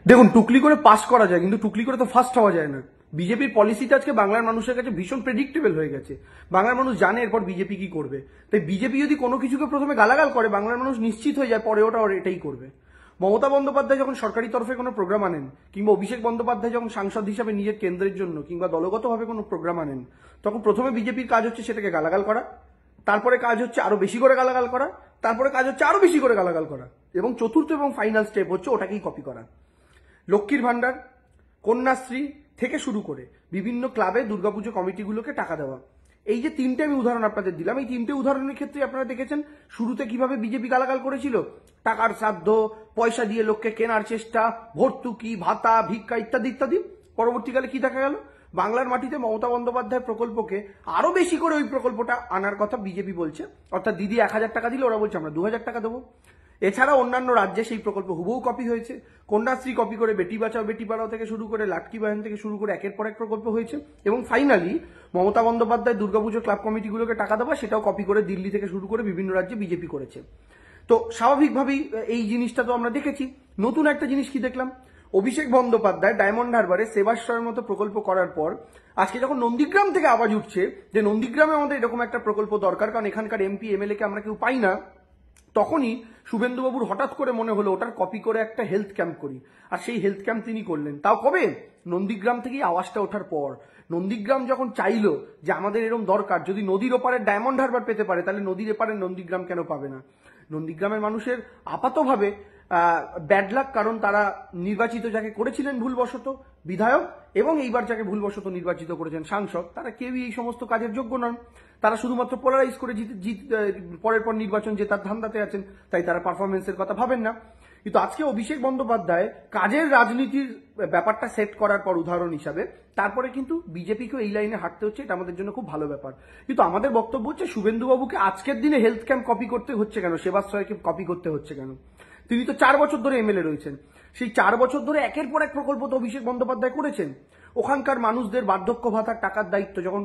দেখুন, টুকলি করে পাস করা যায়, কিন্তু টুকলি করে তো ফার্স্ট হওয়া যায় না। বিজেপির পলিসিটা আজকে বাংলার মানুষের কাছে ভীষণ প্রেডিক্টেবল হয়ে গেছে। বাংলার মানুষ জানে এরপর বিজেপি কি করবে। তাই বিজেপি যদি কোনো কিছুকে প্রথমে গালাগাল করে, বাংলার মানুষ নিশ্চিত হয়ে যায় পরে ওটা এটাই করবে। মমতা বন্দ্যোপাধ্যায় যখন সরকারি তরফে কোনো প্রোগ্রাম আনেন, কিংবা অভিষেক বন্দ্যোপাধ্যায় যখন সাংসদ হিসাবে নিজের কেন্দ্রের জন্য কিংবা দলগতভাবে কোনো প্রোগ্রাম আনেন, তখন প্রথমে বিজেপির কাজ হচ্ছে সেটাকে গালাগাল করা, তারপরে কাজ হচ্ছে আরো বেশি করে গালাগাল করা, তারপরে কাজ হচ্ছে আরো বেশি করে গালাগাল করা, এবং চতুর্থ এবং ফাইনাল স্টেপ হচ্ছে ওটাকেই কপি করা। লক্ষ্মীর ভান্ডার, কন্যাশ্রী থেকে শুরু করে বিভিন্ন ক্লাবে দুর্গাপুজো কমিটিগুলোকে টাকা দেওয়া, এই যে তিনটে আমি উদাহরণ আপনাদের দিলাম, এই তিনটে উদাহরণের ক্ষেত্রে আপনারা দেখেছেন শুরুতে কিভাবে বিজেপি গালাগাল করেছিল। টাকার শ্রাদ্ধ, পয়সা দিয়ে লোককে কেনার চেষ্টা, ভর্তুকি, ভাতা, ভিক্ষা ইত্যাদি ইত্যাদি। পরবর্তীকালে কি দেখা গেল? বাংলার মাটিতে মমতা বন্দ্যোপাধ্যায়ের প্রকল্পকে আরো বেশি করে ওই প্রকল্পটা আনার কথা বিজেপি বলছে। অর্থাৎ দিদি 1000 টাকা দিলে ওরা বলছে আমরা 2000 টাকা দেবো। এছাড়া অন্যান্য রাজ্যে সেই প্রকল্প হুবহু কপি হয়েছে। কন্যাশ্রী কপি করে বেটি বাঁচাও বেটি পড়াও থেকে শুরু করে লাটকি বাহিনী থেকে শুরু করে একের পর এক প্রকল্প হয়েছে। এবং ফাইনালি মমতা বন্দ্যোপাধ্যায় দুর্গাপুজো ক্লাব কমিটিগুলোকে টাকা দেওয়া, সেটাও কপি করে দিল্লি থেকে শুরু করে বিভিন্ন রাজ্যে বিজেপি করেছে। তো স্বাভাবিকভাবেই এই জিনিসটা তো আমরা দেখেছি। নতুন একটা জিনিস কি দেখলাম? অভিষেক বন্দ্যোপাধ্যায় ডায়মন্ড হারবারে সেবাশ্রয়ের মতো প্রকল্প করার পর আজকে যখন নন্দীগ্রাম থেকে আওয়াজ উঠছে যে নন্দীগ্রামে আমাদের এরকম একটা প্রকল্প দরকার, কারণ এখানকার এমপি এমএলএ কে আমরা কেউ পাই না, তখনই শুভেন্দুবাবুর হঠাৎ করে মনে হলো ওটার কপি করে একটা হেলথ ক্যাম্প করি। আর সেই হেলথ ক্যাম্প তিনি করলেন, তাও কবে? নন্দীগ্রাম থেকেই আওয়াজটা ওঠার পর। নন্দীগ্রাম যখন চাইলো যে আমাদের এরকম দরকার, যদি নদীর ওপারে ডায়মন্ড হারবার পেতে পারে তাহলে নদীর এপারে নন্দীগ্রাম কেন পাবে না? নন্দীগ্রামের মানুষের আপাতভাবে ব্যাড লাক, কারণ তারা নির্বাচিত যাকে করেছিলেন ভুলবশত বিধায়ক, এবং এইবার যাকে ভুলবশত নির্বাচিত করেছেন সাংসদ, তারা কেউই এই সমস্ত কাজের যোগ্য নন। তারা শুধুমাত্র পোলারাইজ করে পরের পর নির্বাচন জেতার ধান্দাতে আছেন, তাই তারা পারফরমেন্সের কথা ভাবেন না। কিন্তু আজকে অভিষেক বন্দ্যোপাধ্যায় কাজের রাজনীতির ব্যাপারটা সেট করার পর উদাহরণ হিসাবে তারপরে কিন্তু বিজেপিকেও এই লাইনে হাঁটতে হচ্ছে, এটা আমাদের জন্য খুব ভালো ব্যাপার। কিন্তু আমাদের বক্তব্য হচ্ছে শুভেন্দুবাবুকে আজকের দিনে হেলথ ক্যাম্প কপি করতে হচ্ছে কেন, সেবাশ্রয়কে কপি করতে হচ্ছে কেন? তিনি তো 4 বছর ধরে এমএলএ রয়েছেন। সেই 4 বছর ধরে একের পর এক প্রকল্প তো অভিষেক বন্দ্যোপাধ্যায় করেছেন। ওখানকার মানুষদের বার্ধক্য ভাতার টাকার দায়িত্ব যখন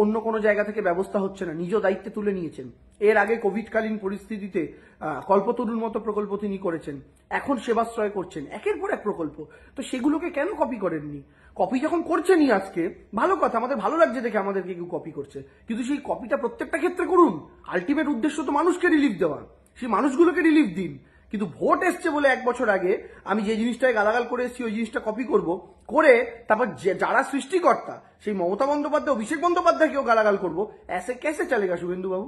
অন্য কোনো জায়গা থেকে ব্যবস্থা হচ্ছে না, নিজ দায়িত্বে তুলে নিয়েছেন। এর আগে কোভিডকালীন পরিস্থিতিতে কল্পতরুর মতো প্রকল্প তিনি করেছেন, এখন সেবাশ্রয় করছেন, একের পর এক প্রকল্প। তো সেগুলোকে কেন কপি করেননি? কপি যখন করছেনই আজকে, ভালো কথা, আমাদের ভালো লাগছে দেখে আমাদেরকে কেউ কপি করছে, কিন্তু সেই কপিটা প্রত্যেকটা ক্ষেত্রে করুন। আলটিমেট উদ্দেশ্য তো মানুষকে রিলিফ দেওয়া, সেই মানুষগুলোকে রিলিফ দিন। কিন্তু ভোট এসছে বলে 1 বছর আগে আমি যে জিনিসটায় গালাগাল করে এসেছি ওই জিনিসটা কপি করব, করে তারপর যারা সৃষ্টিকর্তা সেই মমতা বন্দ্যোপাধ্যায় অভিষেক বন্দ্যোপাধ্যায়কেও গালাগাল করবো। ऐसे कैसे चलेगा শুভেন্দু বাবু?